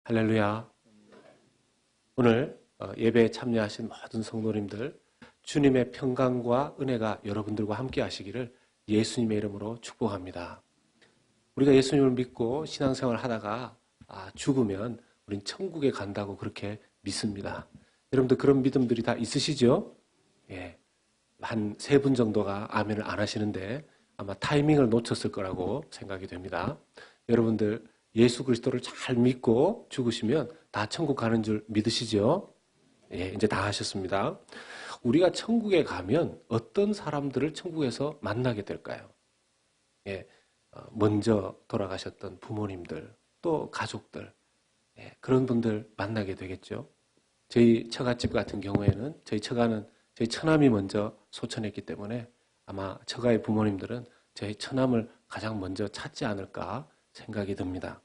할렐루야. 오늘 예배에 참여하신 모든 성도님들, 주님의 평강과 은혜가 여러분들과 함께 하시기를 예수님의 이름으로 축복합니다. 우리가 예수님을 믿고 신앙생활을 하다가 죽으면 우린 천국에 간다고 그렇게 믿습니다. 여러분들 그런 믿음들이 다 있으시죠? 예. 한 3분 정도가 아멘을 안 하시는데 아마 타이밍을 놓쳤을 거라고 생각이 됩니다. 여러분들 예수 그리스도를 잘 믿고 죽으시면 다 천국 가는 줄 믿으시죠? 예, 이제 다 하셨습니다. 우리가 천국에 가면 어떤 사람들을 천국에서 만나게 될까요? 예, 먼저 돌아가셨던 부모님들, 또 가족들, 예, 그런 분들 만나게 되겠죠. 저희 처갓집 같은 경우에는 저희 처남이 먼저 소천했기 때문에 아마 처가의 부모님들은 저희 처남을 가장 먼저 찾지 않을까 생각이 듭니다.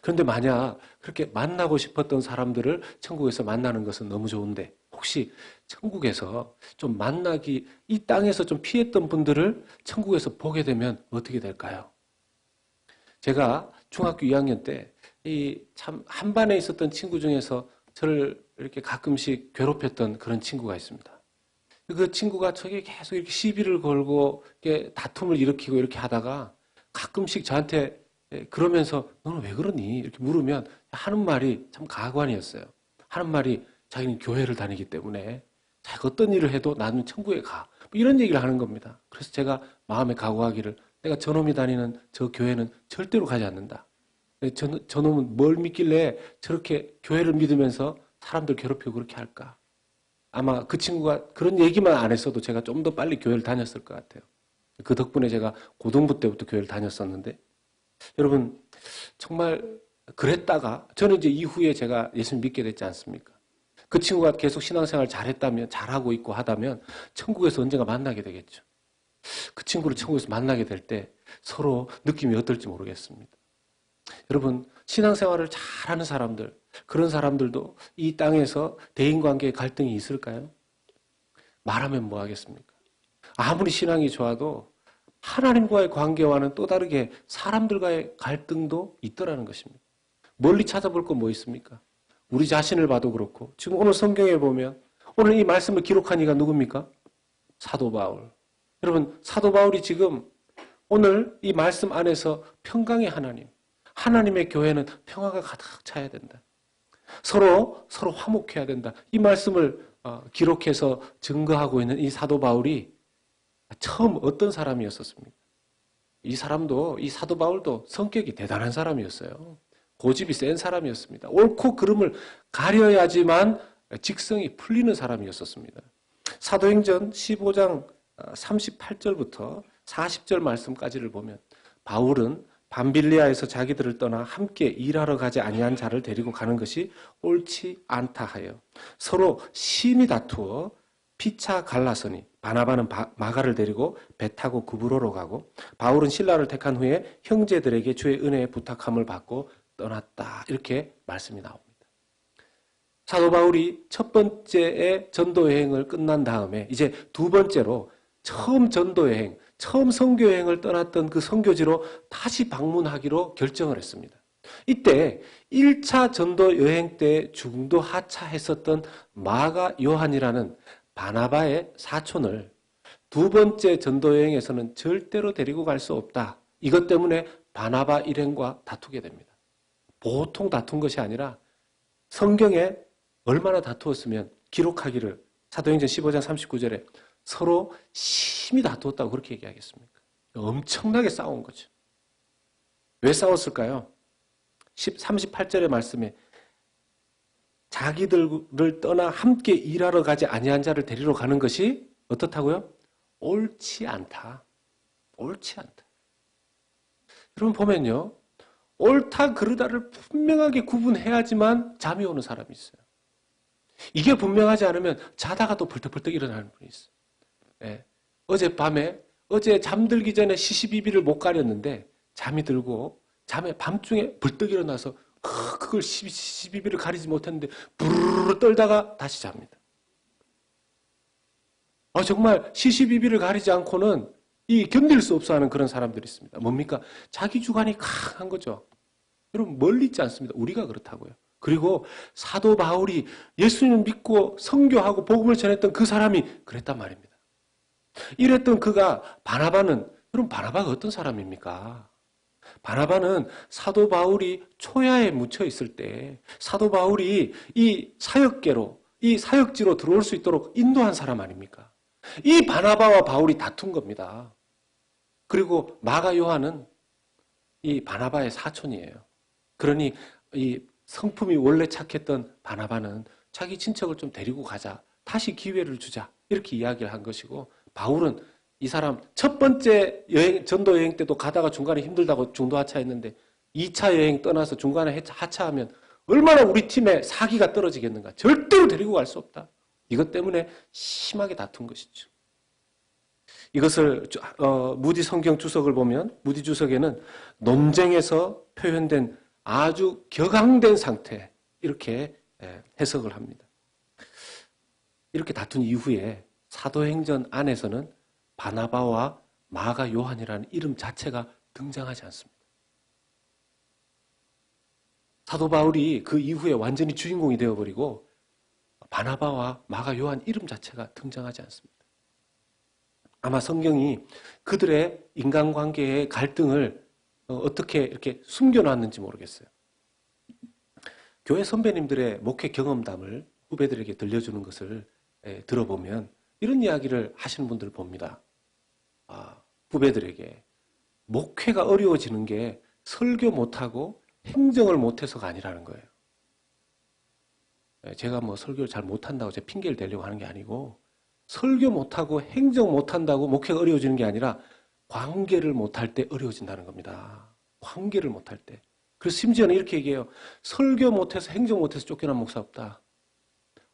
그런데 만약 그렇게 만나고 싶었던 사람들을 천국에서 만나는 것은 너무 좋은데 혹시 천국에서 좀 만나기, 이 땅에서 좀 피했던 분들을 천국에서 보게 되면 어떻게 될까요? 제가 중학교 2학년 때 이 참 한 반에 있었던 친구 중에서 저를 이렇게 가끔씩 괴롭혔던 그런 친구가 있습니다. 그 친구가 저에게 계속 이렇게 시비를 걸고 이렇게 다툼을 일으키고 이렇게 하다가 가끔씩 저한테 그러면서 너는 왜 그러니? 이렇게 물으면 하는 말이 참 가관이었어요. 하는 말이 자기는 교회를 다니기 때문에 자기가 어떤 일을 해도 나는 천국에 가. 뭐 이런 얘기를 하는 겁니다. 그래서 제가 마음에 각오하기를 내가 저놈이 다니는 저 교회는 절대로 가지 않는다. 저놈은 뭘 믿길래 저렇게 교회를 믿으면서 사람들 괴롭히고 그렇게 할까? 아마 그 친구가 그런 얘기만 안 했어도 제가 좀 더 빨리 교회를 다녔을 것 같아요. 그 덕분에 제가 고등부 때부터 교회를 다녔었는데 여러분 정말 그랬다가 저는 이제 이후에 제가 예수님 믿게 됐지 않습니까? 그 친구가 계속 신앙생활 잘했다면 잘하고 있고 하다면 천국에서 언젠가 만나게 되겠죠. 그 친구를 천국에서 만나게 될 때 서로 느낌이 어떨지 모르겠습니다. 여러분 신앙생활을 잘하는 사람들, 그런 사람들도 이 땅에서 대인관계에 갈등이 있을까요? 말하면 뭐 하겠습니까? 아무리 신앙이 좋아도 하나님과의 관계와는 또 다르게 사람들과의 갈등도 있더라는 것입니다. 멀리 찾아볼 건 뭐 있습니까? 우리 자신을 봐도 그렇고 지금 오늘 성경에 보면 오늘 이 말씀을 기록한 이가 누굽니까? 사도 바울. 여러분 사도 바울이 지금 오늘 이 말씀 안에서 평강의 하나님, 하나님의 교회는 평화가 가득 차야 된다. 서로 화목해야 된다. 이 말씀을 기록해서 증거하고 있는 이 사도 바울이 처음 어떤 사람이었었습니까? 이 사도 바울도 성격이 대단한 사람이었어요. 고집이 센 사람이었습니다. 옳고 그름을 가려야지만 직성이 풀리는 사람이었었습니다. 사도행전 15장 38절부터 40절 말씀까지를 보면 바울은 밤빌리아에서 자기들을 떠나 함께 일하러 가지 아니한 자를 데리고 가는 것이 옳지 않다 하여 서로 심히 다투어 피차 갈라서니 바나바는 마가를 데리고 배 타고 구브로로 가고 바울은 신라를 택한 후에 형제들에게 주의 은혜에 부탁함을 받고 떠났다. 이렇게 말씀이 나옵니다. 사도 바울이 첫 번째의 전도 여행을 끝난 다음에 이제 두 번째로 처음 전도 여행, 처음 선교 여행을 떠났던 그 선교지로 다시 방문하기로 결정을 했습니다. 이때 1차 전도 여행 때 중도 하차했었던 마가 요한이라는 바나바의 사촌을 두 번째 전도 여행에서는 절대로 데리고 갈 수 없다. 이것 때문에 바나바 일행과 다투게 됩니다. 보통 다툰 것이 아니라 성경에 얼마나 다투었으면 기록하기를 사도행전 15장 39절에 서로 심히 다투었다고 그렇게 얘기하겠습니까? 엄청나게 싸운 거죠. 왜 싸웠을까요? 38절의 말씀에 자기들을 떠나 함께 일하러 가지 아니한 자를 데리러 가는 것이 어떻다고요? 옳지 않다. 옳지 않다. 여러분 보면요. 옳다 그르다를 분명하게 구분해야지만 잠이 오는 사람이 있어요. 이게 분명하지 않으면 자다가 또 벌떡벌떡 일어나는 분이 있어요. 예. 어제 잠들기 전에 시시비비를 못 가렸는데 잠이 들고 밤중에 벌떡 일어나서 그걸 시시비비를 가리지 못했는데 부르르 떨다가 다시 잡니다. 정말 시시비비를 가리지 않고는 견딜 수 없어 하는 그런 사람들이 있습니다. 뭡니까? 자기 주관이 강한 거죠. 여러분 멀리 있지 않습니다. 우리가 그렇다고요. 그리고 사도 바울이 예수님을 믿고 선교하고 복음을 전했던 그 사람이 그랬단 말입니다. 이랬던 그가 바나바는, 여러분 바나바가 어떤 사람입니까? 바나바는 사도 바울이 초야에 묻혀 있을 때 사도 바울이 이 사역계로, 이 사역지로 들어올 수 있도록 인도한 사람 아닙니까? 이 바나바와 바울이 다툰 겁니다. 그리고 마가 요한은 이 바나바의 사촌이에요. 그러니 이 성품이 원래 착했던 바나바는 자기 친척을 좀 데리고 가자, 다시 기회를 주자, 이렇게 이야기를 한 것이고, 바울은 이 사람 첫 번째 전도 여행 때도 가다가 중간에 힘들다고 중도 하차했는데 2차 여행 떠나서 중간에 하차하면 얼마나 우리 팀의 사기가 떨어지겠는가. 절대로 데리고 갈 수 없다. 이것 때문에 심하게 다툰 것이죠. 이것을 무디 성경 주석을 보면 무디 주석에는 논쟁에서 표현된 아주 격앙된 상태, 이렇게 해석을 합니다. 이렇게 다툰 이후에 사도행전 안에서는 바나바와 마가 요한이라는 이름 자체가 등장하지 않습니다. 사도 바울이 그 이후에 완전히 주인공이 되어버리고 바나바와 마가 요한 이름 자체가 등장하지 않습니다. 아마 성경이 그들의 인간관계의 갈등을 어떻게 이렇게 숨겨놨는지 모르겠어요. 교회 선배님들의 목회 경험담을 후배들에게 들려주는 것을 들어보면 이런 이야기를 하시는 분들을 봅니다. 후배들에게 목회가 어려워지는 게 설교 못하고 행정을 못해서가 아니라는 거예요. 제가 뭐 설교를 잘 못한다고 제 핑계를 대려고 하는 게 아니고, 설교 못하고 행정 못한다고 목회가 어려워지는 게 아니라 관계를 못할 때 어려워진다는 겁니다. 관계를 못할 때. 그래서 심지어는 이렇게 얘기해요. 설교 못해서 행정 못해서 쫓겨난 목사 없다.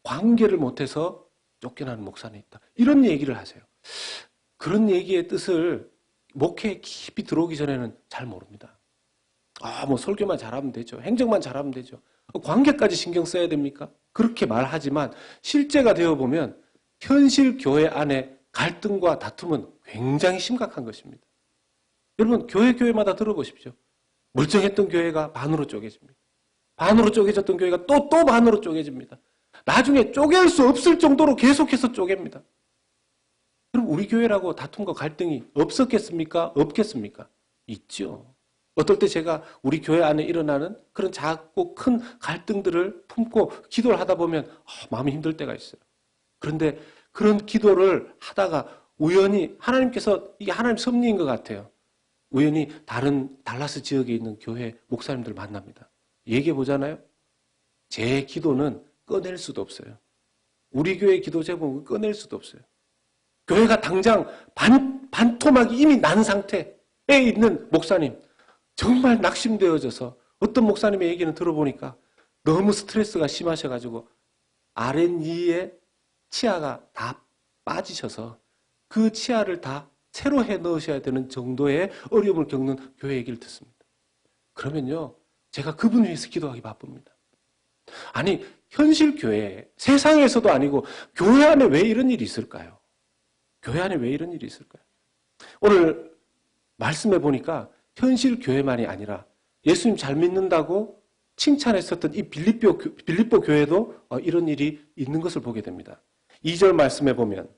관계를 못해서 쫓겨나는 목사는 있다. 이런 얘기를 하세요. 그런 얘기의 뜻을 목회에 깊이 들어오기 전에는 잘 모릅니다. 뭐 설교만 잘하면 되죠. 행정만 잘하면 되죠. 관계까지 신경 써야 됩니까? 그렇게 말하지만 실제가 되어보면 현실 교회 안에 갈등과 다툼은 굉장히 심각한 것입니다. 여러분 교회마다 들어보십시오. 멀쩡했던 교회가 반으로 쪼개집니다. 반으로 쪼개졌던 교회가 또 반으로 쪼개집니다. 나중에 쪼갤 수 없을 정도로 계속해서 쪼갭니다. 그럼 우리 교회라고 다툼과 갈등이 없었겠습니까? 없겠습니까? 있죠. 어떨 때 제가 우리 교회 안에 일어나는 그런 작고 큰 갈등들을 품고 기도를 하다 보면 마음이 힘들 때가 있어요. 그런데 그런 기도를 하다가 우연히 하나님께서, 이게 하나님 섭리인 것 같아요. 우연히 다른 달라스 지역에 있는 교회 목사님들 만납니다. 얘기해 보잖아요. 제 기도는 꺼낼 수도 없어요. 우리 교회 기도 제목은 꺼낼 수도 없어요. 교회가 당장 반토막이 이미 난 상태에 있는 목사님, 정말 낙심되어져서 어떤 목사님의 얘기는 들어보니까 너무 스트레스가 심하셔가지고 R&E에 치아가 다 빠지셔서 그 치아를 다 새로 해 넣으셔야 되는 정도의 어려움을 겪는 교회 얘기를 듣습니다. 그러면요, 제가 그분 위해서 기도하기 바쁩니다. 아니, 현실 교회, 세상에서도 아니고 교회 안에 왜 이런 일이 있을까요? 교회 안에 왜 이런 일이 있을까요? 오늘 말씀해 보니까 현실 교회만이 아니라 예수님 잘 믿는다고 칭찬했었던 이 빌립보 교회도 이런 일이 있는 것을 보게 됩니다. 2절 말씀에 보면,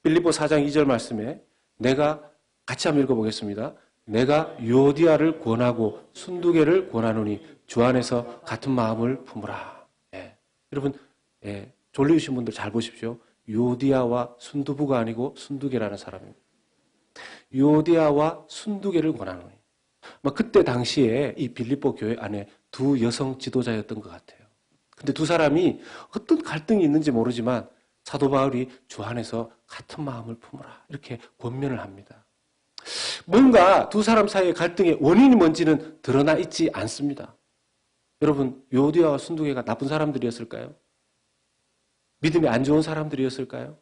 빌립보 4장 2절 말씀에 내가 같이 한번 읽어보겠습니다. 내가 유오디아를 권하고 순두개를 권하노니 주 안에서 같은 마음을 품으라. 여러분, 졸리우신 분들 잘 보십시오. 유오디아와 순두부가 아니고 순두개라는 사람입니다. 유오디아와 순두개를 권하노니. 그때 당시에 이 빌립보 교회 안에 두 여성 지도자였던 것 같아요. 근데 두 사람이 어떤 갈등이 있는지 모르지만 사도 바울이 주 안에서 같은 마음을 품으라, 이렇게 권면을 합니다. 뭔가 두 사람 사이의 갈등의 원인이 뭔지는 드러나 있지 않습니다. 여러분, 유오디아와 순두개가 나쁜 사람들이었을까요? 믿음이 안 좋은 사람들이었을까요?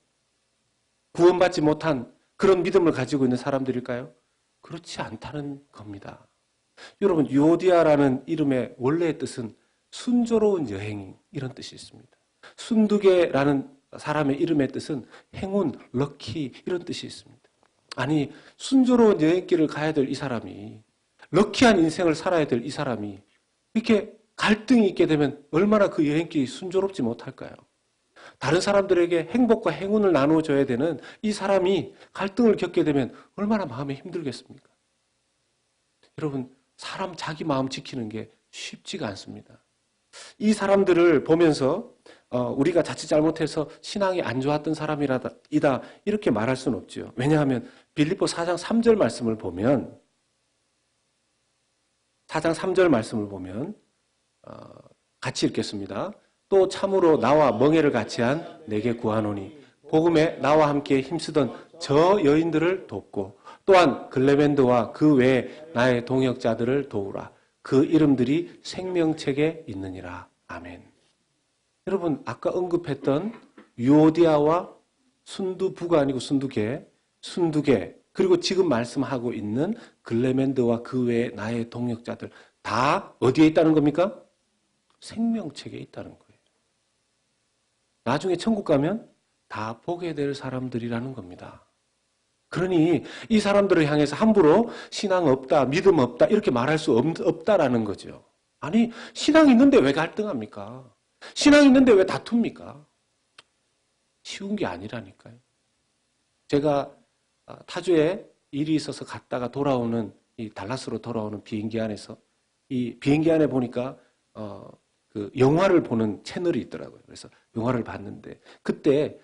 구원받지 못한 그런 믿음을 가지고 있는 사람들일까요? 그렇지 않다는 겁니다. 여러분, 유오디아라는 이름의 원래의 뜻은 순조로운 여행, 이런 뜻이 있습니다. 순두개라는 사람의 이름의 뜻은 행운, 럭키, 이런 뜻이 있습니다. 아니, 순조로운 여행길을 가야 될 이 사람이, 럭키한 인생을 살아야 될 이 사람이 이렇게 갈등이 있게 되면 얼마나 그 여행길이 순조롭지 못할까요? 다른 사람들에게 행복과 행운을 나눠줘야 되는 이 사람이 갈등을 겪게 되면 얼마나 마음이 힘들겠습니까? 여러분, 사람 자기 마음 지키는 게 쉽지가 않습니다. 이 사람들을 보면서 우리가 자칫 잘못해서 신앙이 안 좋았던 사람이다 이렇게 말할 수는 없죠. 왜냐하면 빌립보 4장 3절 말씀을 보면 4장 3절 말씀을 보면 같이 읽겠습니다. 또 참으로 나와 멍에를 같이 한 내게 구하노니 복음에 나와 함께 힘쓰던 저 여인들을 돕고 또한 글레멘드와 그 외에 나의 동역자들을 도우라. 그 이름들이 생명책에 있느니라. 아멘. 여러분, 아까 언급했던 유오디아와 순두부가 아니고 순두개, 그리고 지금 말씀하고 있는 글레멘드와 그 외에 나의 동역자들 다 어디에 있다는 겁니까? 생명책에 있다는 거예요. 나중에 천국 가면 다 보게 될 사람들이라는 겁니다. 그러니 이 사람들을 향해서 함부로 신앙 없다, 믿음 없다 이렇게 말할 수 없다라는 거죠. 아니, 신앙 있는데 왜 갈등합니까? 신앙 있는데 왜 다툽니까? 쉬운 게 아니라니까요. 제가 타주에 일이 있어서 갔다가 돌아오는 이 달라스로 돌아오는 비행기 안에서 이 비행기 안에 보니까 그 영화를 보는 채널이 있더라고요. 그래서 영화를 봤는데 그때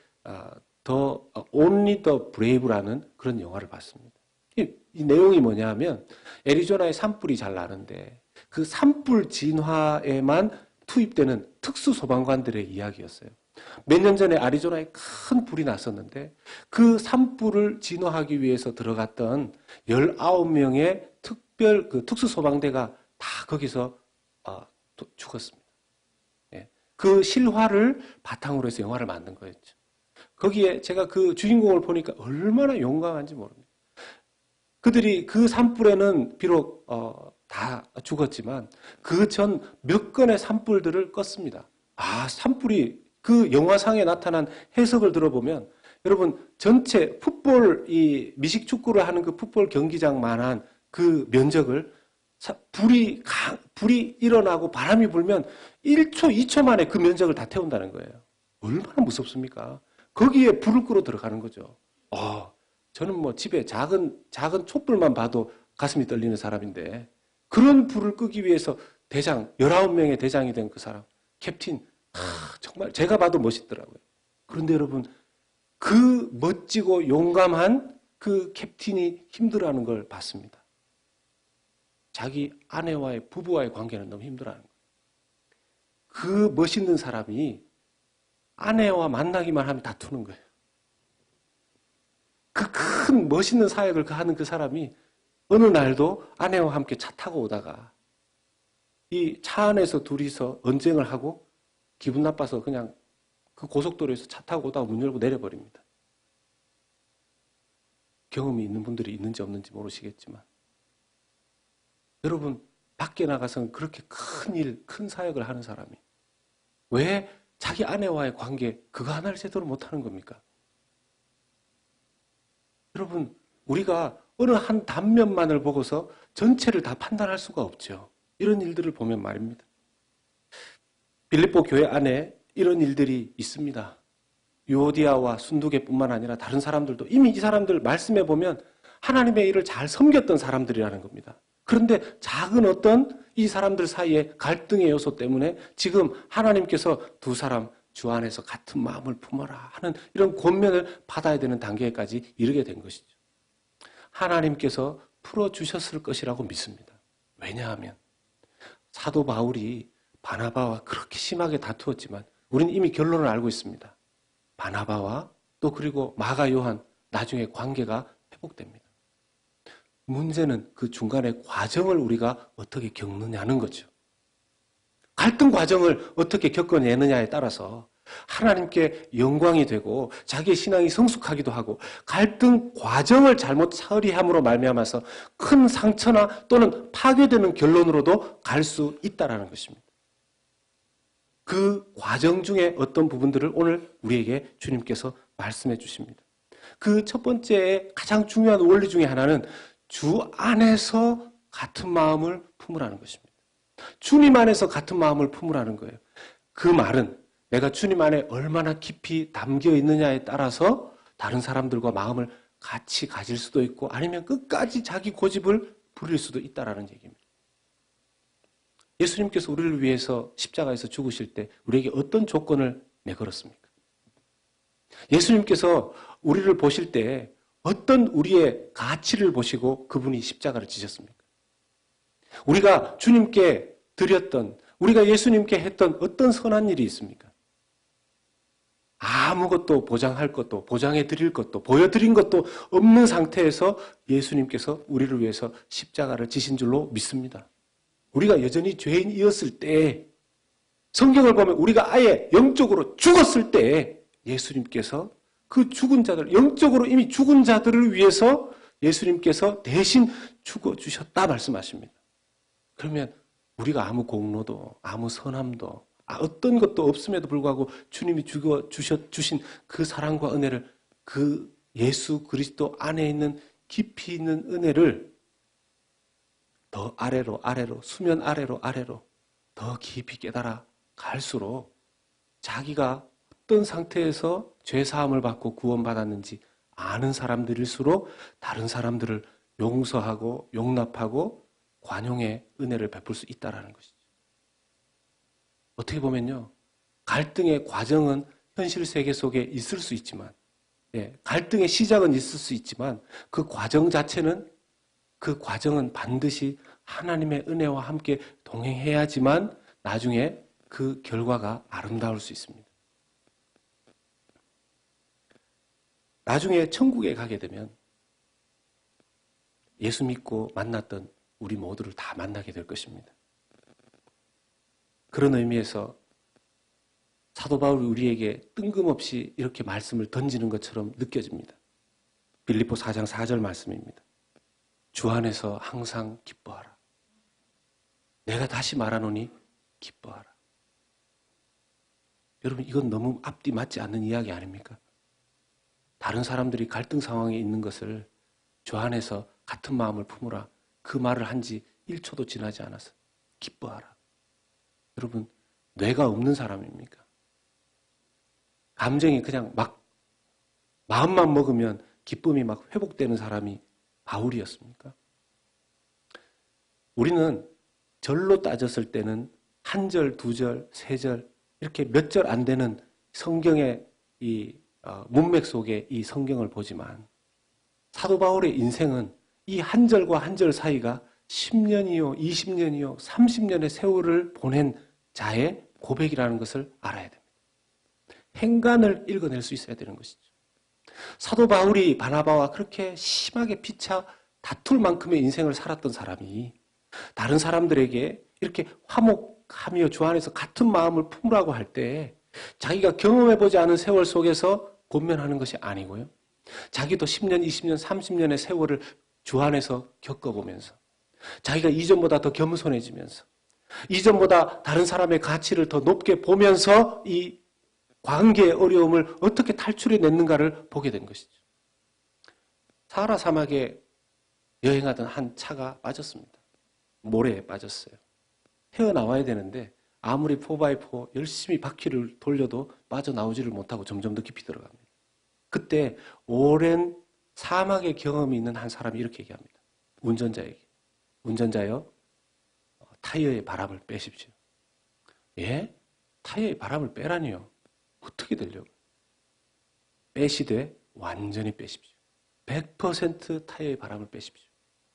Only the Brave라는 그런 영화를 봤습니다. 이 내용이 뭐냐 하면 애리조나에 산불이 잘 나는데 그 산불 진화에만 투입되는 특수 소방관들의 이야기였어요. 몇 년 전에 애리조나에 큰 불이 났었는데 그 산불을 진화하기 위해서 들어갔던 19명의 특수 소방대가 다 거기서 죽었습니다. 그 실화를 바탕으로 해서 영화를 만든 거였죠. 거기에 제가 그 주인공을 보니까 얼마나 용감한지 모릅니다. 그들이 그 산불에는 비록 다 죽었지만 그 전 몇 건의 산불들을 껐습니다. 산불이 그 영화상에 나타난 해석을 들어보면 여러분 전체 풋볼 이 미식 축구를 하는 그 풋볼 경기장만한 그 면적을 불이 일어나고 바람이 불면 1초, 2초 만에 그 면적을 다 태운다는 거예요. 얼마나 무섭습니까? 거기에 불을 끄러 들어가는 거죠. 저는 뭐 집에 작은 촛불만 봐도 가슴이 떨리는 사람인데 그런 불을 끄기 위해서 19명의 대장이 된 그 사람, 캡틴, 정말 제가 봐도 멋있더라고요. 그런데 여러분, 그 멋지고 용감한 그 캡틴이 힘들어하는 걸 봤습니다. 자기 아내와의 부부와의 관계는 너무 힘들어하는 거예요. 그 멋있는 사람이 아내와 만나기만 하면 다투는 거예요. 그 큰 멋있는 사역을 하는 그 사람이 어느 날도 아내와 함께 차 타고 오다가 이 차 안에서 둘이서 언쟁을 하고 기분 나빠서 그냥 그 고속도로에서 차 타고 오다가 문 열고 내려버립니다. 경험이 있는 분들이 있는지 없는지 모르시겠지만 여러분 밖에 나가서는 그렇게 큰 사역을 하는 사람이 왜 자기 아내와의 관계 그거 하나를 제대로 못하는 겁니까? 여러분 우리가 어느 한 단면만을 보고서 전체를 다 판단할 수가 없죠. 이런 일들을 보면 말입니다. 빌립보 교회 안에 이런 일들이 있습니다. 유오디아와 순두개뿐만 아니라 다른 사람들도 이미 이 사람들 말씀해 보면 하나님의 일을 잘 섬겼던 사람들이라는 겁니다. 그런데 작은 어떤 이 사람들 사이에 갈등의 요소 때문에 지금 하나님께서 두 사람 주 안에서 같은 마음을 품어라 하는 이런 권면을 받아야 되는 단계까지 이르게 된 것이죠. 하나님께서 풀어주셨을 것이라고 믿습니다. 왜냐하면 사도 바울이 바나바와 그렇게 심하게 다투었지만 우리는 이미 결론을 알고 있습니다. 바나바와 또 그리고 마가 요한 나중에 관계가 회복됩니다. 문제는 그 중간의 과정을 우리가 어떻게 겪느냐는 거죠. 갈등 과정을 어떻게 겪어내느냐에 따라서 하나님께 영광이 되고 자기의 신앙이 성숙하기도 하고 갈등 과정을 잘못 처리함으로 말미암아서 큰 상처나 또는 파괴되는 결론으로도 갈 수 있다는 것입니다. 그 과정 중에 어떤 부분들을 오늘 우리에게 주님께서 말씀해 주십니다. 그 첫 번째 가장 중요한 원리 중에 하나는 주 안에서 같은 마음을 품으라는 것입니다. 주님 안에서 같은 마음을 품으라는 거예요. 그 말은 내가 주님 안에 얼마나 깊이 담겨 있느냐에 따라서 다른 사람들과 마음을 같이 가질 수도 있고 아니면 끝까지 자기 고집을 부릴 수도 있다라는 얘기입니다. 예수님께서 우리를 위해서 십자가에서 죽으실 때 우리에게 어떤 조건을 내걸었습니까? 예수님께서 우리를 보실 때 어떤 우리의 가치를 보시고 그분이 십자가를 지셨습니까? 우리가 주님께 드렸던, 우리가 예수님께 했던 어떤 선한 일이 있습니까? 아무것도 보장할 것도, 보장해 드릴 것도, 보여드린 것도 없는 상태에서 예수님께서 우리를 위해서 십자가를 지신 줄로 믿습니다. 우리가 여전히 죄인이었을 때, 성경을 보면 우리가 아예 영적으로 죽었을 때 예수님께서 그 죽은 자들, 영적으로 이미 죽은 자들을 위해서 예수님께서 대신 죽어주셨다 말씀하십니다. 그러면 우리가 아무 공로도, 아무 선함도, 어떤 것도 없음에도 불구하고 주님이 주신 그 사랑과 은혜를, 그 예수 그리스도 안에 있는 깊이 있는 은혜를 더 아래로, 수면 아래로 더 깊이 깨달아 갈수록 자기가 어떤 상태에서 죄사함을 받고 구원받았는지 아는 사람들일수록 다른 사람들을 용서하고 용납하고 관용의 은혜를 베풀 수 있다는 것이죠. 어떻게 보면요, 갈등의 과정은 현실 세계 속에 있을 수 있지만, 갈등의 시작은 있을 수 있지만 그 과정은 반드시 하나님의 은혜와 함께 동행해야지만 나중에 그 결과가 아름다울 수 있습니다. 나중에 천국에 가게 되면 예수 믿고 만났던 우리 모두를 다 만나게 될 것입니다. 그런 의미에서 사도 바울이 우리에게 뜬금없이 이렇게 말씀을 던지는 것처럼 느껴집니다. 빌립보 4장 4절 말씀입니다. 주 안에서 항상 기뻐하라. 내가 다시 말하노니 기뻐하라. 여러분, 이건 너무 앞뒤 맞지 않는 이야기 아닙니까? 다른 사람들이 갈등 상황에 있는 것을 주 안에서 같은 마음을 품으라. 그 말을 한 지 1초도 지나지 않아서 기뻐하라. 여러분, 뇌가 없는 사람입니까? 감정이 그냥 막 마음만 먹으면 기쁨이 막 회복되는 사람이 바울이었습니까? 우리는 절로 따졌을 때는 한 절, 두 절, 세 절 이렇게 몇 절 안 되는 성경의 이 문맥 속에 이 성경을 보지만 사도 바울의 인생은 이 한 절과 한 절 사이가 10년이요, 20년이요, 30년의 세월을 보낸 자의 고백이라는 것을 알아야 됩니다. 행간을 읽어낼 수 있어야 되는 것이죠. 사도 바울이 바나바와 그렇게 심하게 피차 다툴 만큼의 인생을 살았던 사람이 다른 사람들에게 이렇게 화목하며 주 안에서 같은 마음을 품으라고 할 때 자기가 경험해보지 않은 세월 속에서 권면하는 것이 아니고요. 자기도 10년, 20년, 30년의 세월을 주 안에서 겪어보면서 자기가 이전보다 더 겸손해지면서 이전보다 다른 사람의 가치를 더 높게 보면서 이 관계의 어려움을 어떻게 탈출해냈는가를 보게 된 것이죠. 사하라 사막에 여행하던 한 차가 빠졌습니다. 모래에 빠졌어요. 헤어나와야 되는데 아무리 4x4 열심히 바퀴를 돌려도 빠져나오지를 못하고 점점 더 깊이 들어갑니다. 그때 오랜 사막의 경험이 있는 한 사람이 이렇게 얘기합니다. 운전자에게. 운전자여, 타이어의 바람을 빼십시오. 예? 타이어의 바람을 빼라니요? 어떻게 되려고? 빼시되 완전히 빼십시오. 100% 타이어의 바람을 빼십시오.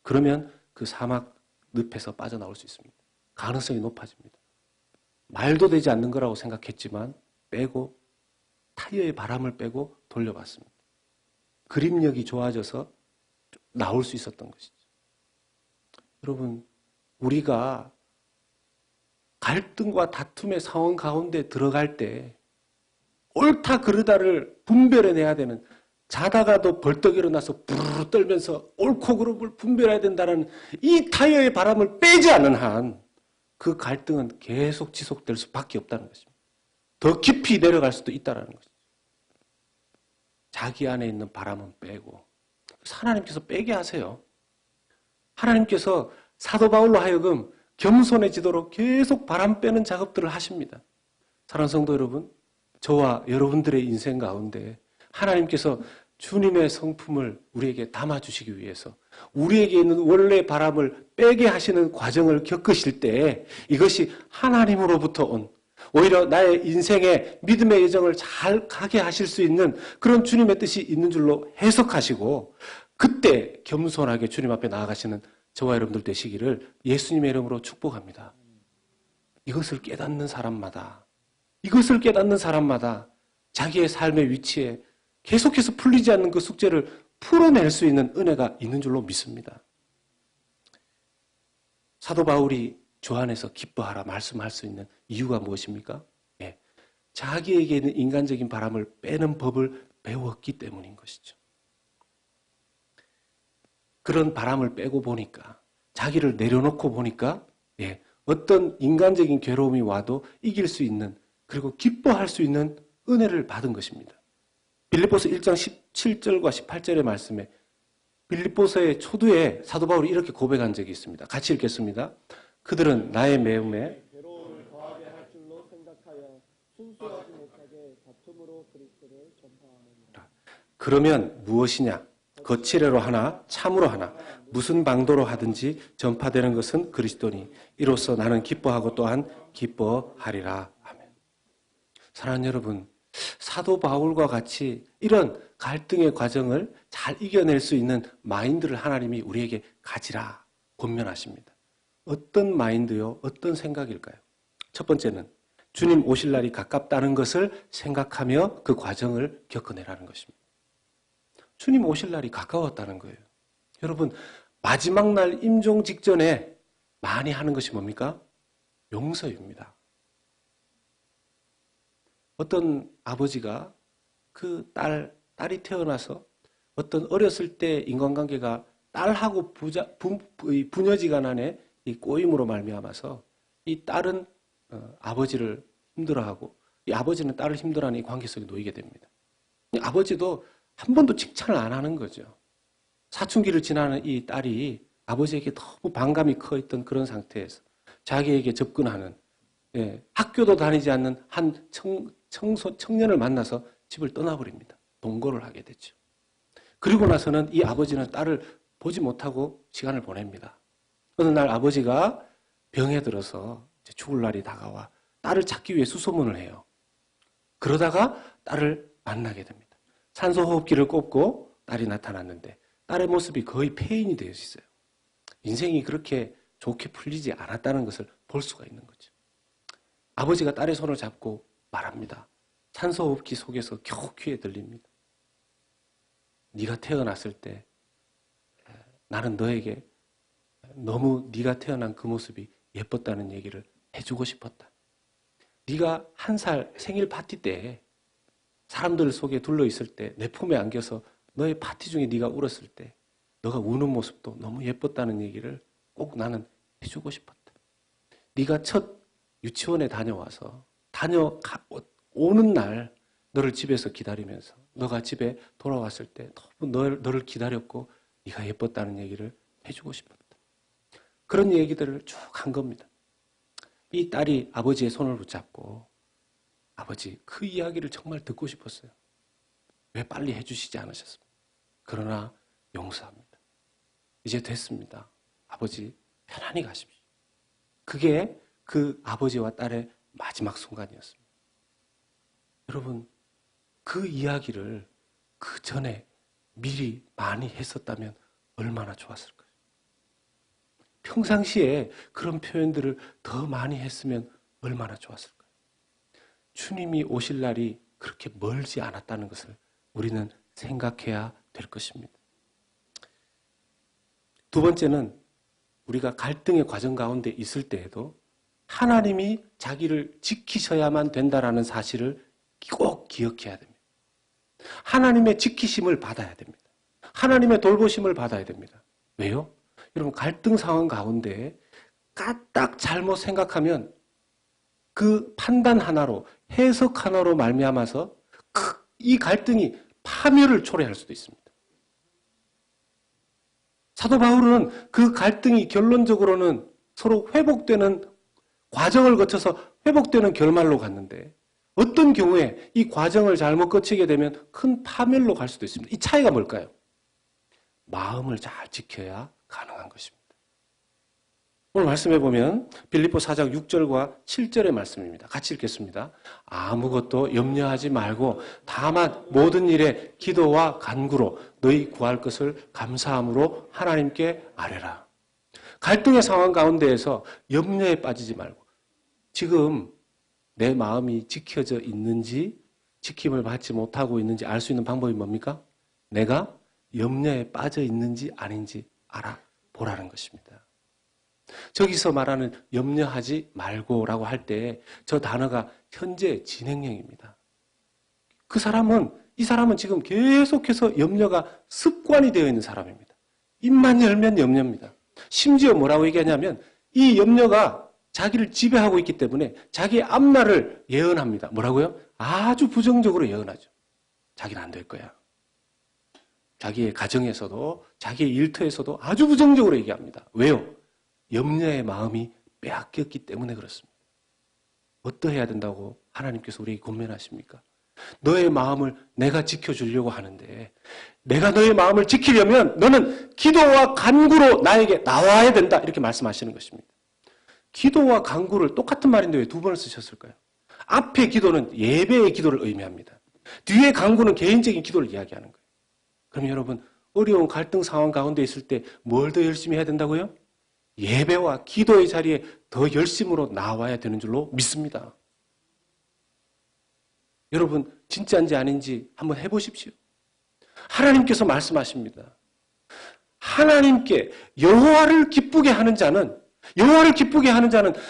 그러면 그 사막 늪에서 빠져나올 수 있습니다. 가능성이 높아집니다. 말도 되지 않는 거라고 생각했지만 빼고 타이어의 바람을 빼고 돌려봤습니다. 그립력이 좋아져서 나올 수 있었던 것이죠. 여러분, 우리가 갈등과 다툼의 상황 가운데 들어갈 때 옳다 그르다를 분별해내야 되는, 자다가도 벌떡 일어나서 부르르 떨면서 옳고 그름을 분별해야 된다는 이 타이어의 바람을 빼지 않는 한 그 갈등은 계속 지속될 수밖에 없다는 것입니다. 더 깊이 내려갈 수도 있다는 것이죠. 자기 안에 있는 바람은 빼고 하나님께서 빼게 하세요. 하나님께서 사도 바울로 하여금 겸손해지도록 계속 바람 빼는 작업들을 하십니다. 사랑하는 성도 여러분, 저와 여러분들의 인생 가운데 하나님께서 주님의 성품을 우리에게 담아주시기 위해서 우리에게 있는 원래 바람을 빼게 하시는 과정을 겪으실 때 이것이 하나님으로부터 온 오히려 나의 인생의 믿음의 여정을 잘 가게 하실 수 있는 그런 주님의 뜻이 있는 줄로 해석하시고 그때 겸손하게 주님 앞에 나아가시는 저와 여러분들 되시기를 예수님의 이름으로 축복합니다. 이것을 깨닫는 사람마다 자기의 삶의 위치에 계속해서 풀리지 않는 그 숙제를 풀어낼 수 있는 은혜가 있는 줄로 믿습니다. 사도 바울이 주 안에서 기뻐하라 말씀할 수 있는 이유가 무엇입니까? 예, 자기에게 있는 인간적인 바람을 빼는 법을 배웠기 때문인 것이죠. 그런 바람을 빼고 보니까 자기를 내려놓고 보니까 어떤 인간적인 괴로움이 와도 이길 수 있는 그리고 기뻐할 수 있는 은혜를 받은 것입니다. 빌립보서 1장 17절과 18절의 말씀에 빌립보서의 초두에 사도 바울이 이렇게 고백한 적이 있습니다. 같이 읽겠습니다. 그들은 나의 매음에 괴로움을 더하게 할 줄로 생각하여 순수하지 못하게 다툼으로 그리스도를 전파하느니라. 그러면 무엇이냐? 거칠애로 하나 참으로 하나 무슨 방도로 하든지 전파되는 것은 그리스도니 이로써 나는 기뻐하고 또한 기뻐하리라. 아멘. 사랑하는 여러분, 사도 바울과 같이 이런 갈등의 과정을 잘 이겨낼 수 있는 마인드를 하나님이 우리에게 가지라 권면하십니다. 어떤 마인드요? 어떤 생각일까요? 첫 번째는 주님 오실 날이 가깝다는 것을 생각하며 그 과정을 겪어내라는 것입니다. 주님 오실 날이 가까웠다는 거예요. 여러분, 마지막 날 임종 직전에 많이 하는 것이 뭡니까? 용서입니다. 어떤 아버지가 그 딸이 태어나서 어떤 어렸을 때 인간관계가 딸하고 부녀지간간의 이 꼬임으로 말미암아서 이 딸은 아버지를 힘들어하고 이 아버지는 딸을 힘들어하는 이 관계 속에 놓이게 됩니다. 아버지도 한 번도 칭찬을 안 하는 거죠. 사춘기를 지나는 이 딸이 아버지에게 너무 반감이 커 있던 그런 상태에서 자기에게 접근하는 학교도 다니지 않는 한 청년을 만나서 집을 떠나버립니다. 동거를 하게 되죠. 그리고 나서는 이 아버지는 딸을 보지 못하고 시간을 보냅니다. 어느 날 아버지가 병에 들어서 이제 죽을 날이 다가와 딸을 찾기 위해 수소문을 해요. 그러다가 딸을 만나게 됩니다. 산소호흡기를 꼽고 딸이 나타났는데 딸의 모습이 거의 폐인이 되어 있어요. 인생이 그렇게 좋게 풀리지 않았다는 것을 볼 수가 있는 거죠. 아버지가 딸의 손을 잡고 말합니다. 산소호흡기 속에서 겨우 귀에 들립니다. 네가 태어났을 때 나는 너에게 너무 네가 태어난 그 모습이 예뻤다는 얘기를 해주고 싶었다. 네가 1살 생일 파티 때 사람들 속에 둘러있을 때 내 품에 안겨서 너의 파티 중에 네가 울었을 때 너가 우는 모습도 너무 예뻤다는 얘기를 꼭 나는 해주고 싶었다. 네가 첫 유치원에 다녀와서 오는 날 너를 집에서 기다리면서 너가 집에 돌아왔을 때 너무 너를 기다렸고 네가 예뻤다는 얘기를 해주고 싶었다. 그런 얘기들을 쭉 한 겁니다. 이 딸이 아버지의 손을 붙잡고 아버지 그 이야기를 정말 듣고 싶었어요. 왜 빨리 해주시지 않으셨습니까? 그러나 용서합니다. 이제 됐습니다. 아버지 편안히 가십시오. 그게 그 아버지와 딸의 마지막 순간이었습니다. 여러분, 그 이야기를 그 전에 미리 많이 했었다면 얼마나 좋았을까요? 평상시에 그런 표현들을 더 많이 했으면 얼마나 좋았을까요? 주님이 오실 날이 그렇게 멀지 않았다는 것을 우리는 생각해야 될 것입니다. 두 번째는 우리가 갈등의 과정 가운데 있을 때에도 하나님이 자기를 지키셔야만 된다는 사실을 꼭 기억해야 됩니다. 하나님의 지키심을 받아야 됩니다. 하나님의 돌보심을 받아야 됩니다. 왜요? 여러분, 갈등 상황 가운데 까딱 잘못 생각하면 그 판단 하나로, 해석 하나로 말미암아서 이 갈등이 파멸을 초래할 수도 있습니다. 사도 바울은 그 갈등이 결론적으로는 서로 회복되는 과정을 거쳐서 회복되는 결말로 갔는데 어떤 경우에 이 과정을 잘못 거치게 되면 큰 파멸로 갈 수도 있습니다. 이 차이가 뭘까요? 마음을 잘 지켜야 가능한 것입니다. 오늘 말씀해 보면 빌립보 4장 6절과 7절의 말씀입니다. 같이 읽겠습니다. 아무것도 염려하지 말고 다만 모든 일에 기도와 간구로 너희 구할 것을 감사함으로 하나님께 아뢰라. 갈등의 상황 가운데에서 염려에 빠지지 말고 지금 내 마음이 지켜져 있는지 지킴을 받지 못하고 있는지 알 수 있는 방법이 뭡니까? 내가 염려에 빠져 있는지 아닌지 알아보라는 것입니다. 저기서 말하는 염려하지 말고라고 할 때 저 단어가 현재 진행형입니다. 이 사람은 지금 계속해서 염려가 습관이 되어 있는 사람입니다. 입만 열면 염려입니다. 심지어 뭐라고 얘기하냐면 이 염려가 자기를 지배하고 있기 때문에 자기의 앞날을 예언합니다. 뭐라고요? 아주 부정적으로 예언하죠. 자기는 안 될 거야. 자기의 가정에서도 자기의 일터에서도 아주 부정적으로 얘기합니다. 왜요? 염려의 마음이 빼앗겼기 때문에 그렇습니다. 어떠해야 된다고 하나님께서 우리에게 권면하십니까? 너의 마음을 내가 지켜주려고 하는데 내가 너의 마음을 지키려면 너는 기도와 간구로 나에게 나와야 된다 이렇게 말씀하시는 것입니다. 기도와 간구를 똑같은 말인데 왜 두 번을 쓰셨을까요? 앞에 기도는 예배의 기도를 의미합니다. 뒤에 간구는 개인적인 기도를 이야기하는 거예요. 그럼 여러분 어려운 갈등 상황 가운데 있을 때 뭘 더 열심히 해야 된다고요? 예배와 기도의 자리에 더 열심으로 나와야 되는 줄로 믿습니다. 여러분 진짜인지 아닌지 한번 해보십시오. 하나님께서 말씀하십니다. 하나님께 여호와를 기쁘게 하는 자는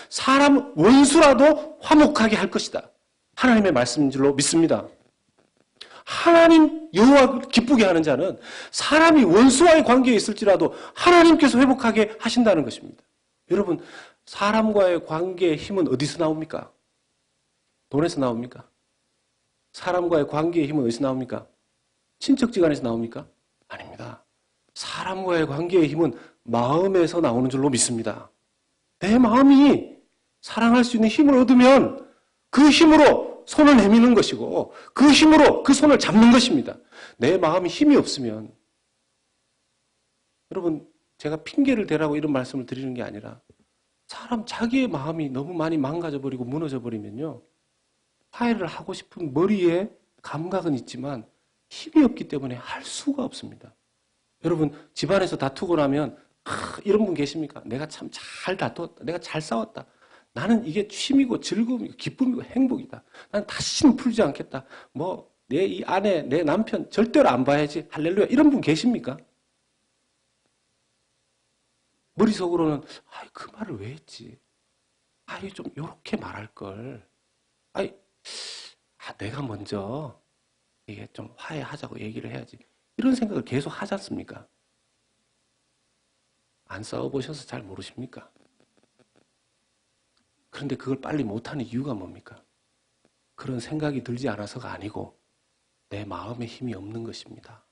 사람 원수라도 화목하게 할 것이다. 하나님의 말씀인 줄로 믿습니다. 하나님 여호와 기쁘게 하는 자는 사람이 원수와의 관계에 있을지라도 하나님께서 회복하게 하신다는 것입니다. 여러분 사람과의 관계의 힘은 어디서 나옵니까? 돈에서 나옵니까? 사람과의 관계의 힘은 어디서 나옵니까? 친척지간에서 나옵니까? 아닙니다. 사람과의 관계의 힘은 마음에서 나오는 줄로 믿습니다. 내 마음이 사랑할 수 있는 힘을 얻으면 그 힘으로 손을 내미는 것이고 그 힘으로 그 손을 잡는 것입니다. 내 마음이 힘이 없으면 여러분 제가 핑계를 대라고 이런 말씀을 드리는 게 아니라 사람 자기의 마음이 너무 많이 망가져 버리고 무너져 버리면요. 화해를 하고 싶은 머리에 감각은 있지만 힘이 없기 때문에 할 수가 없습니다. 여러분 집안에서 다투고 나면 이런 분 계십니까? 내가 참 잘 다투었다. 내가 잘 싸웠다. 나는 이게 취미고 즐거움이고 기쁨이고 행복이다. 난 다시는 풀지 않겠다. 내 이 아내, 내 남편 절대로 안 봐야지. 할렐루야. 이런 분 계십니까? 머릿속으로는 그 말을 왜 했지? 좀 요렇게 말할 걸. 내가 먼저 이게 좀 화해하자고 얘기를 해야지. 이런 생각을 계속 하지 않습니까? 안 싸워보셔서 잘 모르십니까? 그런데 그걸 빨리 못하는 이유가 뭡니까? 그런 생각이 들지 않아서가 아니고 내 마음에 힘이 없는 것입니다.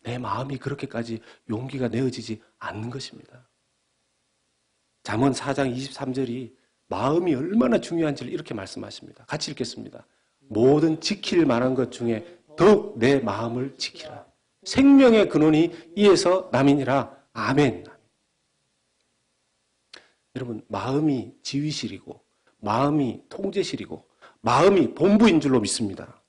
내 마음이 그렇게까지 용기가 내어지지 않는 것입니다. 잠언 4장 23절이 마음이 얼마나 중요한지를 이렇게 말씀하십니다. 같이 읽겠습니다. 모든 지킬 만한 것 중에 더욱 내 마음을 지키라. 생명의 근원이 이에서 남이니라. 아멘. 여러분 마음이 지휘실이고 마음이 통제실이고 마음이 본부인 줄로 믿습니다.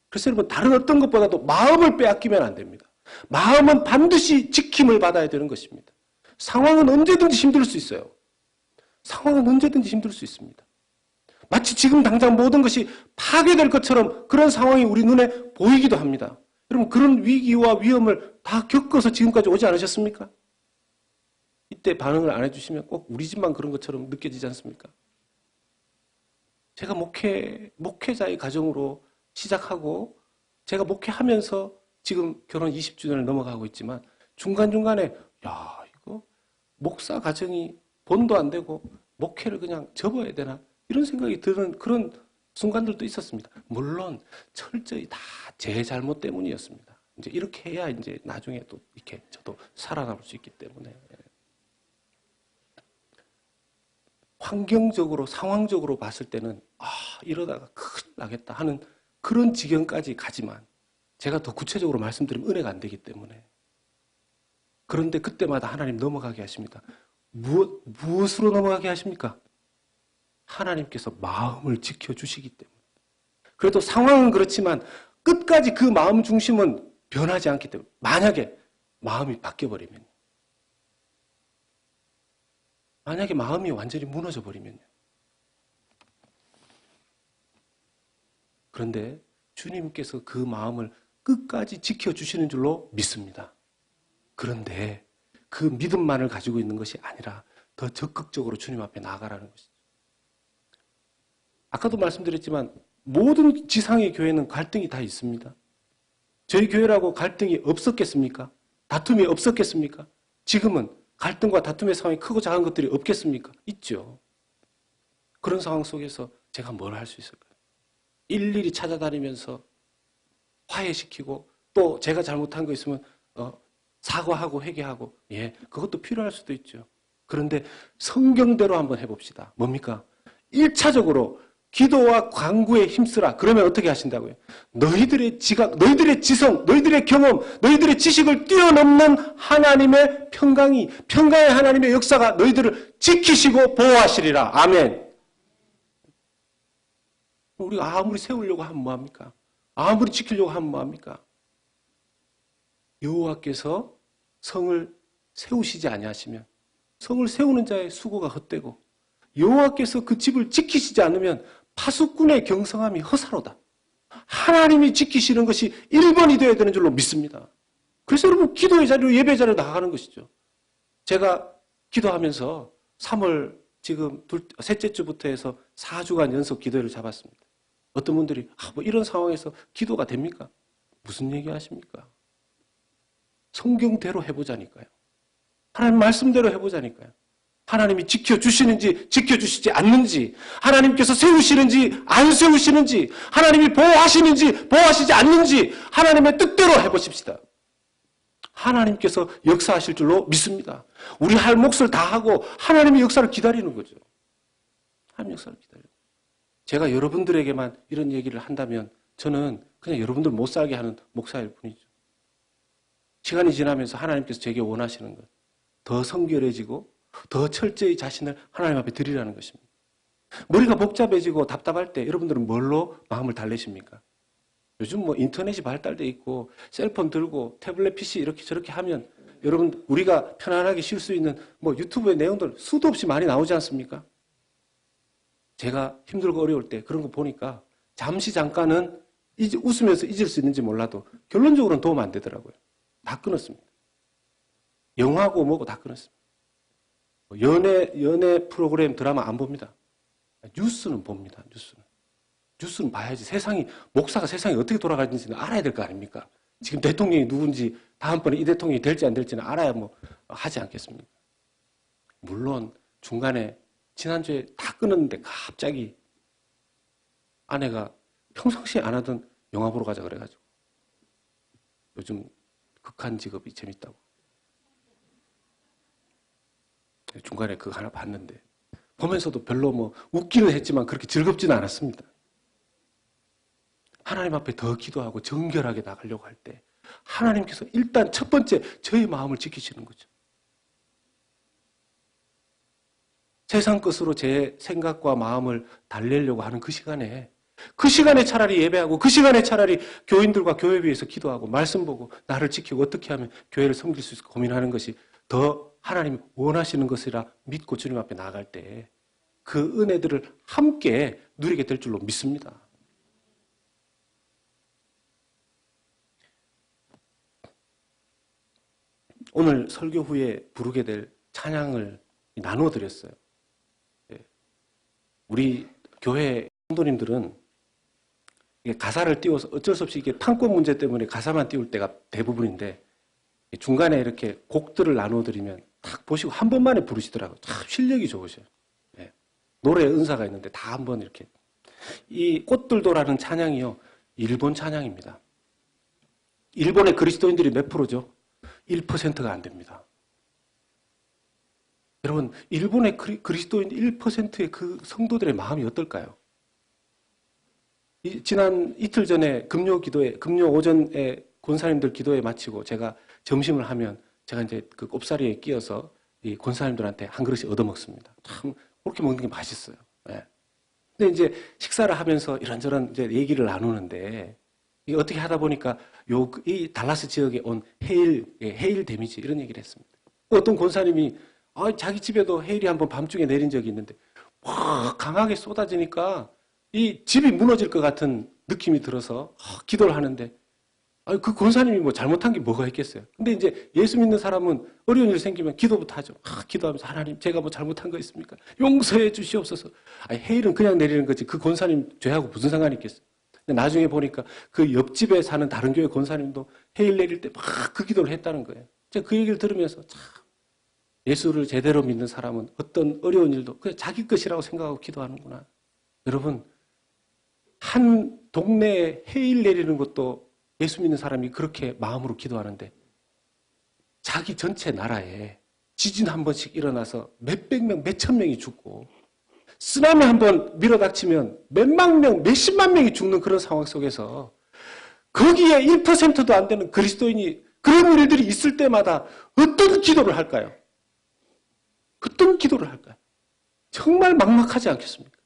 그래서 여러분 다른 어떤 것보다도 마음을 빼앗기면 안 됩니다. 마음은 반드시 지킴을 받아야 되는 것입니다. 상황은 언제든지 힘들 수 있어요. 상황은 언제든지 힘들 수 있습니다. 마치 지금 당장 모든 것이 파괴될 것처럼 그런 상황이 우리 눈에 보이기도 합니다. 여러분 그런 위기와 위험을 다 겪어서 지금까지 오지 않으셨습니까? 이때 반응을 안 해주시면 꼭 우리 집만 그런 것처럼 느껴지지 않습니까? 제가 목회자의 가정으로 시작하고 제가 목회하면서 지금 결혼 20주년을 넘어가고 있지만 중간중간에 이거 목사 가정이 본도 안 되고 목회를 그냥 접어야 되나 이런 생각이 드는 그런 순간들도 있었습니다. 물론 철저히 다 제 잘못 때문이었습니다. 이제 이렇게 해야 이제 나중에 또 이렇게 저도 살아남을 수 있기 때문에. 환경적으로, 상황적으로 봤을 때는 이러다가 큰일 나겠다 하는 그런 지경까지 가지만 제가 더 구체적으로 말씀드리면 은혜가 안 되기 때문에. 그런데 그때마다 하나님 넘어가게 하십니다. 무엇으로 넘어가게 하십니까? 하나님께서 마음을 지켜주시기 때문에. 그래도 상황은 그렇지만 끝까지 그 마음 중심은 변하지 않기 때문에. 만약에 마음이 바뀌어버리면, 만약에 마음이 완전히 무너져 버리면요. 그런데 주님께서 그 마음을 끝까지 지켜주시는 줄로 믿습니다. 그런데 그 믿음만을 가지고 있는 것이 아니라 더 적극적으로 주님 앞에 나아가라는 것이죠. 아까도 말씀드렸지만 모든 지상의 교회는 갈등이 다 있습니다. 저희 교회라고 갈등이 없었겠습니까? 다툼이 없었겠습니까? 지금은 갈등과 다툼의 상황이 크고 작은 것들이 없겠습니까? 있죠. 그런 상황 속에서 제가 뭘 할 수 있을까요? 일일이 찾아다니면서 화해시키고 또 제가 잘못한 거 있으면 사과하고 회개하고 그것도 필요할 수도 있죠. 그런데 성경대로 한번 해봅시다. 뭡니까? 1차적으로 기도와 간구에 힘쓰라. 그러면 어떻게 하신다고요? 너희들의 지각, 너희들의 지성, 너희들의 경험, 너희들의 지식을 뛰어넘는 하나님의 평강의 하나님의 역사가 너희들을 지키시고 보호하시리라. 아멘. 우리가 아무리 세우려고 하면 뭐합니까? 아무리 지키려고 하면 뭐합니까? 여호와께서 성을 세우시지 아니하시면 성을 세우는 자의 수고가 헛되고 여호와께서 그 집을 지키시지 않으면 파수꾼의 경성함이 허사로다. 하나님이 지키시는 것이 1번이 되어야 되는 줄로 믿습니다. 그래서 여러분 기도의 자리로 예배 자리로 나가는 것이죠. 제가 기도하면서 3월 지금 셋째 주부터 해서 4주간 연속 기도회를 잡았습니다. 어떤 분들이 뭐 이런 상황에서 기도가 됩니까? 무슨 얘기 하십니까? 성경대로 해보자니까요. 하나님 말씀대로 해보자니까요. 하나님이 지켜주시는지 지켜주시지 않는지, 하나님께서 세우시는지 안 세우시는지, 하나님이 보호하시는지 보호하시지 않는지 하나님의 뜻대로 해보십시다. 하나님께서 역사하실 줄로 믿습니다. 우리 할 몫을 다하고 하나님의 역사를 기다리는 거죠. 하나님의 역사를 기다리는 거죠. 제가 여러분들에게만 이런 얘기를 한다면 저는 그냥 여러분들 못 살게 하는 목사일 뿐이죠. 시간이 지나면서 하나님께서 제게 원하시는 것, 더 성결해지고 더 철저히 자신을 하나님 앞에 드리라는 것입니다. 머리가 복잡해지고 답답할 때 여러분들은 뭘로 마음을 달래십니까? 요즘 뭐 인터넷이 발달돼 있고 셀폰 들고 태블릿 PC 이렇게 저렇게 하면 여러분 우리가 편안하게 쉴 수 있는 뭐 유튜브의 내용들 수도 없이 많이 나오지 않습니까? 제가 힘들고 어려울 때 그런 거 보니까 잠시 잠깐은 웃으면서 잊을 수 있는지 몰라도 결론적으로는 도움 안 되더라고요. 다 끊었습니다. 영화고 뭐고 다 끊었습니다. 연애 프로그램 드라마 안 봅니다. 뉴스는 봅니다. 뉴스는 봐야지. 목사가 세상이 어떻게 돌아가는지는 알아야 될 거 아닙니까? 지금 대통령이 누군지 다음번에 이 대통령이 될지 안 될지는 알아야 뭐 하지 않겠습니까? 물론 중간에 지난주에 다 끊었는데 갑자기 아내가 평상시에 안 하던 영화 보러 가자 그래가지고 요즘 극한 직업이 재밌다고 중간에 그거 하나 봤는데 보면서도 별로 뭐 웃기는 했지만 그렇게 즐겁지는 않았습니다. 하나님 앞에 더 기도하고 정결하게 나가려고 할 때 하나님께서 일단 첫 번째 저의 마음을 지키시는 거죠. 세상 것으로 제 생각과 마음을 달래려고 하는 그 시간에 차라리 예배하고 그 시간에 차라리 교인들과 교회비에서 기도하고 말씀 보고 나를 지키고 어떻게 하면 교회를 섬길 수 있을까 고민하는 것이 더 하나님이 원하시는 것이라 믿고 주님 앞에 나아갈 때 그 은혜들을 함께 누리게 될 줄로 믿습니다. 오늘 설교 후에 부르게 될 찬양을 나누어 드렸어요. 우리 교회 성도님들은 가사를 띄워서 어쩔 수 없이 이게 판권 문제 때문에 가사만 띄울 때가 대부분인데 중간에 이렇게 곡들을 나누어 드리면 딱 보시고 한 번만에 부르시더라고요. 참 실력이 좋으셔요. 노래에 은사가 있는데 다 한 번 이렇게. 이 꽃들도라는 찬양이요. 일본 찬양입니다. 일본의 그리스도인들이 몇 프로죠? 1%가 안 됩니다. 여러분, 일본의 그리스도인 1%의 그 성도들의 마음이 어떨까요? 지난 이틀 전에 금요 오전에 권사님들 기도회 마치고 제가 점심을 하면 제가 이제 그 꼽사리에 끼어서 이 권사님들한테 한 그릇씩 얻어먹습니다. 참, 그렇게 먹는 게 맛있어요. 예. 근데 이제 식사를 하면서 이런저런 이제 얘기를 나누는데, 이게 어떻게 하다 보니까 이 달라스 지역에 온 헤일 데미지 이런 얘기를 했습니다. 어떤 권사님이 자기 집에도 헤일이 한번 밤중에 내린 적이 있는데, 확 강하게 쏟아지니까 이 집이 무너질 것 같은 느낌이 들어서 기도를 하는데, 그 권사님이 뭐 잘못한 게 뭐가 있겠어요. 근데 이제 예수 믿는 사람은 어려운 일 생기면 기도부터 하죠. 기도하면서 하나님 제가 뭐 잘못한 거 있습니까? 용서해 주시옵소서. 헤일은 그냥 내리는 거지 그 권사님 죄하고 무슨 상관이 있겠어요. 근데 나중에 보니까 그 옆집에 사는 다른 교회 권사님도 헤일 내릴 때 막 그 기도를 했다는 거예요. 제가 그 얘기를 들으면서 참 예수를 제대로 믿는 사람은 어떤 어려운 일도 그냥 자기 것이라고 생각하고 기도하는구나. 여러분, 한 동네에 헤일 내리는 것도 예수 믿는 사람이 그렇게 마음으로 기도하는데, 자기 전체 나라에 지진 한 번씩 일어나서 몇백 명, 몇천 명이 죽고, 쓰나미 한 번 밀어닥치면 몇만 명, 몇십만 명이 죽는 그런 상황 속에서 거기에 1%도 안 되는 그리스도인이 그런 일들이 있을 때마다 어떤 기도를 할까요? 어떤 기도를 할까요? 정말 막막하지 않겠습니까?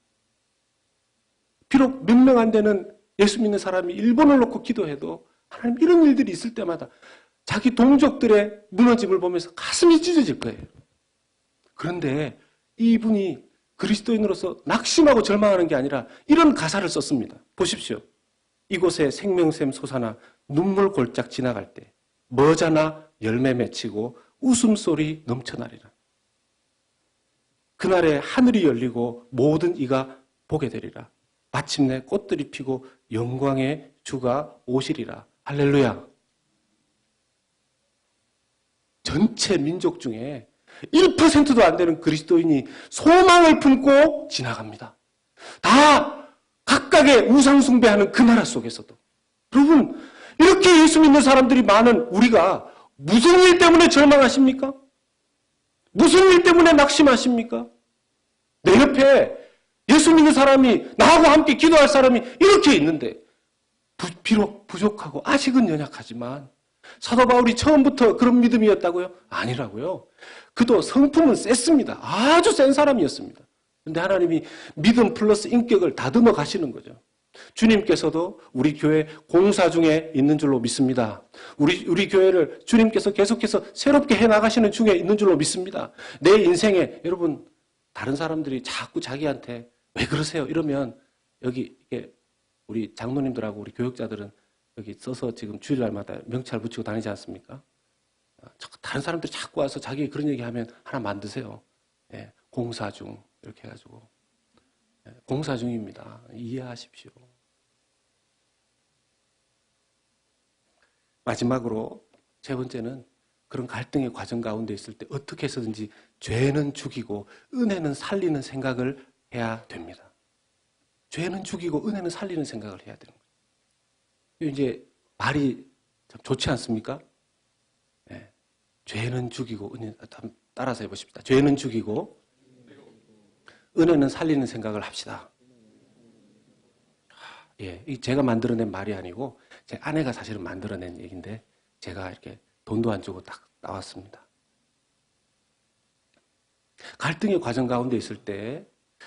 비록 몇 명 안 되는 예수 믿는 사람이 일본을 놓고 기도해도 하나님 이런 일들이 있을 때마다 자기 동족들의 무너짐을 보면서 가슴이 찢어질 거예요. 그런데 이분이 그리스도인으로서 낙심하고 절망하는 게 아니라 이런 가사를 썼습니다. 보십시오. 이곳에 생명샘 솟아나 눈물 골짝 지나갈 때 머자나 열매 맺히고 웃음소리 넘쳐나리라. 그날에 하늘이 열리고 모든 이가 보게 되리라. 마침내 꽃들이 피고 영광의 주가 오시리라. 할렐루야. 전체 민족 중에 1%도 안 되는 그리스도인이 소망을 품고 지나갑니다. 다 각각의 우상 숭배하는 그 나라 속에서도. 여러분, 이렇게 예수 믿는 사람들이 많은 우리가 무슨 일 때문에 절망하십니까? 무슨 일 때문에 낙심하십니까? 내 옆에 예수 믿는 사람이, 나하고 함께 기도할 사람이 이렇게 있는데, 비록 부족하고 아직은 연약하지만, 사도 바울이 처음부터 그런 믿음이었다고요? 아니라고요. 그도 성품은 셌습니다. 아주 센 사람이었습니다. 그런데 하나님이 믿음 플러스 인격을 다듬어 가시는 거죠. 주님께서도 우리 교회 공사 중에 있는 줄로 믿습니다. 우리 교회를 주님께서 계속해서 새롭게 해나가시는 중에 있는 줄로 믿습니다. 내 인생에, 여러분, 다른 사람들이 자꾸 자기한테 왜 그러세요? 이러면 여기 우리 장로님들하고 우리 교육자들은 여기 써서 지금 주일날마다 명찰 붙이고 다니지 않습니까? 다른 사람들이 자꾸 와서 자기 그런 얘기하면 하나 만드세요. 예, 공사 중 이렇게 해가지고 공사 중입니다. 이해하십시오. 마지막으로 세 번째는 그런 갈등의 과정 가운데 있을 때 어떻게 해서든지 죄는 죽이고 은혜는 살리는 생각을 해야 됩니다. 죄는 죽이고 은혜는 살리는 생각을 해야 되는 거예요. 이제 말이 참 좋지 않습니까? 네. 죄는 죽이고 따라서 해보십시다. 죄는 죽이고 은혜는 살리는 생각을 합시다. 예, 제가 만들어낸 말이 아니고 제 아내가 사실은 만들어낸 얘기인데 제가 이렇게 돈도 안 주고 딱 나왔습니다. 갈등의 과정 가운데 있을 때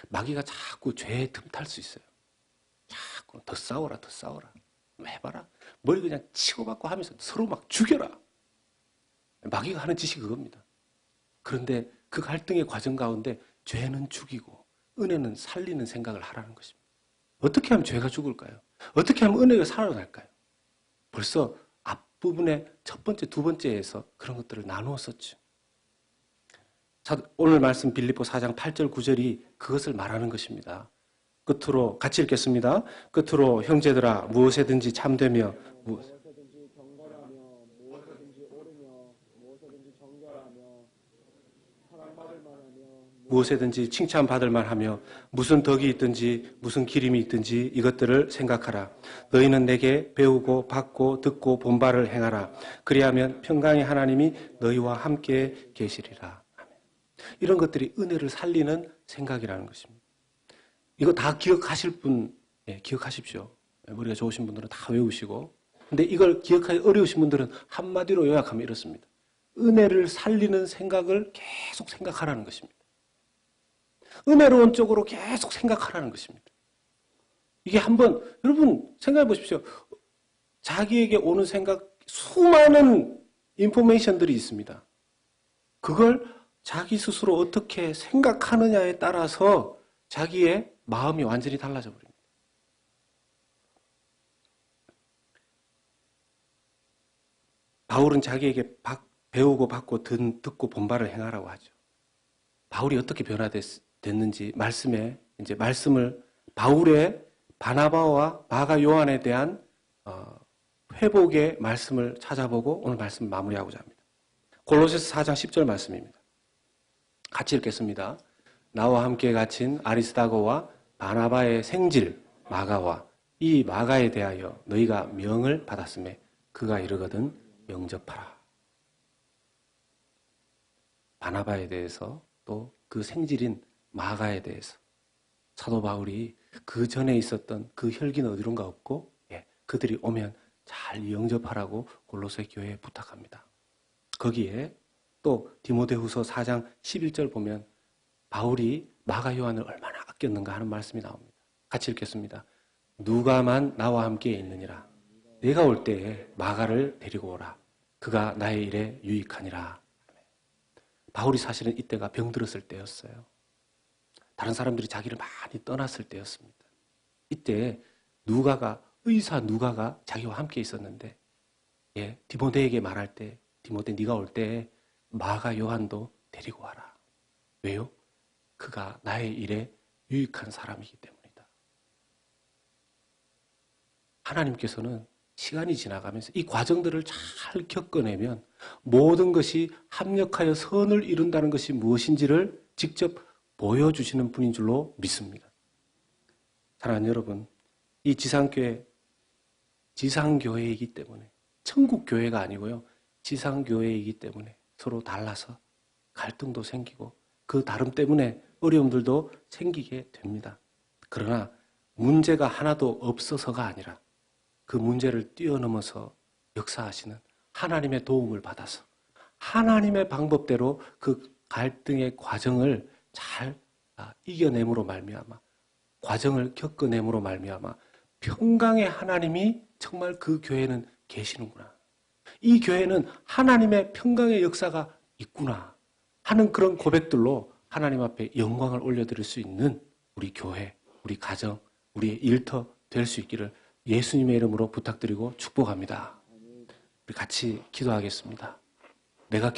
마귀가 자꾸 죄에 틈탈 수 있어요. 자꾸 더 싸워라, 더 싸워라. 해봐라. 뭘 그냥 치고받고 하면서 서로 막 죽여라. 마귀가 하는 짓이 그겁니다. 그런데 그 갈등의 과정 가운데 죄는 죽이고 은혜는 살리는 생각을 하라는 것입니다. 어떻게 하면 죄가 죽을까요? 어떻게 하면 은혜가 살아날까요? 벌써 앞부분의 첫 번째, 두 번째에서 그런 것들을 나누었었죠. 오늘 말씀 빌립보 4장 8절 9절이 그것을 말하는 것입니다. 끝으로 같이 읽겠습니다. 끝으로 형제들아 무엇에든지 참되며 무엇에든지 경건하며 무엇에든지 옳으며 무엇에든지 정결하며 사랑받을 만하며 무엇에든지 칭찬받을 만하며 무슨 덕이 있든지 무슨 기림이 있든지 이것들을 생각하라. 너희는 내게 배우고 받고 듣고 본 바를 행하라. 그리하면 평강의 하나님이 너희와 함께 계시리라. 아멘. 이런 것들이 은혜를 살리는 생각이라는 것입니다. 이거 다 기억하실 분, 기억하십시오. 머리가 좋으신 분들은 다 외우시고. 근데 이걸 기억하기 어려우신 분들은 한마디로 요약하면 이렇습니다. 은혜를 살리는 생각을 계속 생각하라는 것입니다. 은혜로운 쪽으로 계속 생각하라는 것입니다. 이게 한번, 여러분 생각해 보십시오. 자기에게 오는 생각, 수많은 인포메이션들이 있습니다. 그걸 자기 스스로 어떻게 생각하느냐에 따라서 자기의 마음이 완전히 달라져 버립니다. 바울은 자기에게 배우고 받고 듣고 본받을 행하라고 하죠. 바울이 어떻게 변화됐는지 말씀을 바울의 바나바와 마가 요한에 대한 회복의 말씀을 찾아보고 오늘 말씀을 마무리하고자 합니다. 골로새서 4장 10절 말씀입니다. 같이 읽겠습니다. 나와 함께 갇힌 아리스다고와 바나바의 생질 마가와 이 마가에 대하여 너희가 명을 받았음에 그가 이르거든 영접하라. 바나바에 대해서 또 그 생질인 마가에 대해서 사도 바울이 그 전에 있었던 그 혈기는 어디론가 없고 그들이 오면 잘 영접하라고 골로새 교회에 부탁합니다. 거기에 또 디모데후서 4장 11절 보면 바울이 마가 요한을 얼마나 아꼈는가 하는 말씀이 나옵니다. 같이 읽겠습니다. 누가만 나와 함께 있느니라. 내가 올 때에 마가를 데리고 오라. 그가 나의 일에 유익하니라. 바울이 사실은 이때가 병들었을 때였어요. 다른 사람들이 자기를 많이 떠났을 때였습니다. 이때 의사 누가가 자기와 함께 있었는데 디모데에게 말할 때 디모데 네가 올 때 마가 요한도 데리고 와라. 왜요? 그가 나의 일에 유익한 사람이기 때문이다. 하나님께서는 시간이 지나가면서 이 과정들을 잘 겪어내면 모든 것이 합력하여 선을 이룬다는 것이 무엇인지를 직접 보여주시는 분인 줄로 믿습니다. 사랑하는 여러분, 이 지상교회이기 때문에 천국교회가 아니고요. 지상교회이기 때문에 서로 달라서 갈등도 생기고 그 다름 때문에 어려움들도 생기게 됩니다. 그러나 문제가 하나도 없어서가 아니라 그 문제를 뛰어넘어서 역사하시는 하나님의 도움을 받아서 하나님의 방법대로 그 갈등의 과정을 잘 이겨냄으로 말미암아 과정을 겪어냄으로 말미암아 평강의 하나님이 정말 그 교회는 계시는구나. 이 교회는 하나님의 평강의 역사가 있구나 하는 그런 고백들로 하나님 앞에 영광을 올려드릴 수 있는 우리 교회, 우리 가정, 우리의 일터 될 수 있기를 예수님의 이름으로 부탁드리고 축복합니다. 우리 같이 기도하겠습니다. 내가